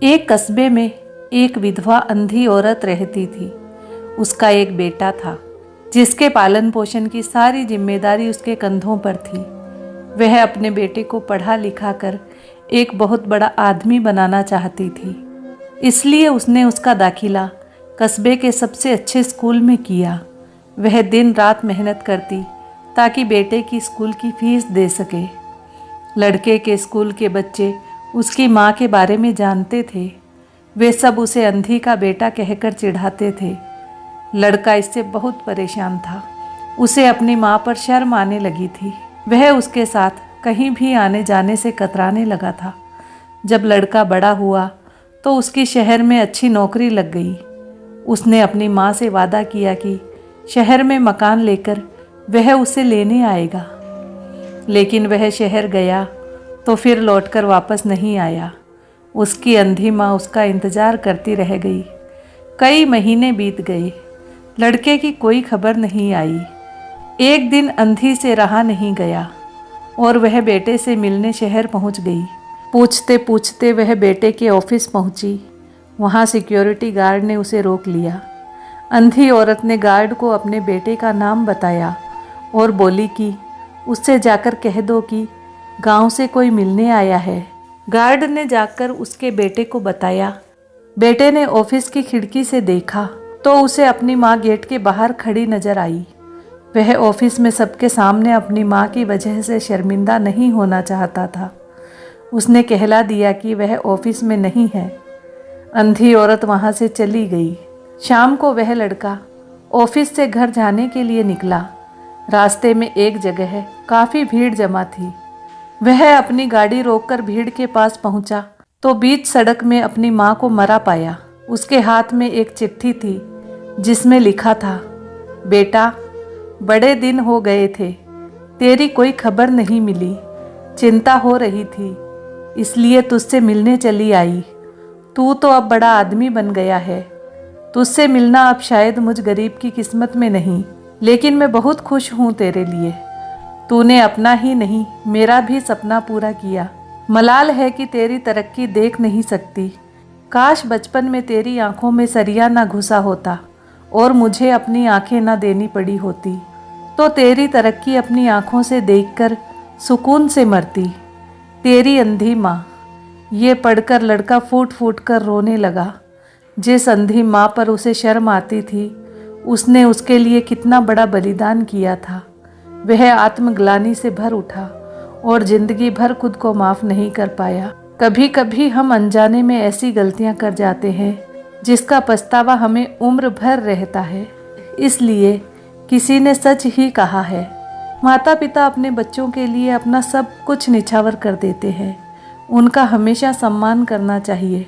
एक कस्बे में एक विधवा अंधी औरत रहती थी। उसका एक बेटा था जिसके पालन पोषण की सारी जिम्मेदारी उसके कंधों पर थी। वह अपने बेटे को पढ़ा लिखा कर एक बहुत बड़ा आदमी बनाना चाहती थी, इसलिए उसने उसका दाखिला कस्बे के सबसे अच्छे स्कूल में किया। वह दिन रात मेहनत करती ताकि बेटे की स्कूल की फीस दे सके। लड़के के स्कूल के बच्चे उसकी माँ के बारे में जानते थे। वे सब उसे अंधी का बेटा कहकर चिढ़ाते थे। लड़का इससे बहुत परेशान था। उसे अपनी माँ पर शर्म आने लगी थी। वह उसके साथ कहीं भी आने जाने से कतराने लगा था। जब लड़का बड़ा हुआ तो उसकी शहर में अच्छी नौकरी लग गई। उसने अपनी माँ से वादा किया कि शहर में मकान लेकर वह उसे लेने आएगा। लेकिन वह शहर गया तो फिर लौटकर वापस नहीं आया। उसकी अंधी माँ उसका इंतज़ार करती रह गई। कई महीने बीत गए, लड़के की कोई खबर नहीं आई। एक दिन अंधी से रहा नहीं गया और वह बेटे से मिलने शहर पहुंच गई। पूछते पूछते वह बेटे के ऑफिस पहुंची। वहां सिक्योरिटी गार्ड ने उसे रोक लिया। अंधी औरत ने गार्ड को अपने बेटे का नाम बताया और बोली कि उससे जाकर कह दो कि गांव से कोई मिलने आया है। गार्ड ने जाकर उसके बेटे को बताया। बेटे ने ऑफिस की खिड़की से देखा तो उसे अपनी माँ गेट के बाहर खड़ी नजर आई। वह ऑफिस में सबके सामने अपनी माँ की वजह से शर्मिंदा नहीं होना चाहता था। उसने कहला दिया कि वह ऑफिस में नहीं है। अंधी औरत वहाँ से चली गई। शाम को वह लड़का ऑफिस से घर जाने के लिए निकला। रास्ते में एक जगह काफ़ी भीड़ जमा थी। वह अपनी गाड़ी रोककर भीड़ के पास पहुंचा तो बीच सड़क में अपनी माँ को मरा पाया। उसके हाथ में एक चिट्ठी थी जिसमें लिखा था, बेटा, बड़े दिन हो गए थे, तेरी कोई खबर नहीं मिली। चिंता हो रही थी, इसलिए तुझसे मिलने चली आई। तू तो अब बड़ा आदमी बन गया है। तुझसे मिलना अब शायद मुझ गरीब की किस्मत में नहीं, लेकिन मैं बहुत खुश हूँ तेरे लिए। तूने अपना ही नहीं मेरा भी सपना पूरा किया। मलाल है कि तेरी तरक्की देख नहीं सकती। काश बचपन में तेरी आंखों में सरिया ना घुसा होता और मुझे अपनी आंखें ना देनी पड़ी होती, तो तेरी तरक्की अपनी आंखों से देखकर सुकून से मरती। तेरी अंधी माँ। ये पढ़कर लड़का फूट फूट कर रोने लगा। जिस अंधी माँ पर उसे शर्म आती थी, उसने उसके लिए कितना बड़ा बलिदान किया था। वह आत्मग्लानि से भर उठा और जिंदगी भर खुद को माफ़ नहीं कर पाया। कभी कभी हम अनजाने में ऐसी गलतियां कर जाते हैं जिसका पछतावा हमें उम्र भर रहता है। इसलिए किसी ने सच ही कहा है, माता पिता अपने बच्चों के लिए अपना सब कुछ निछावर कर देते हैं। उनका हमेशा सम्मान करना चाहिए।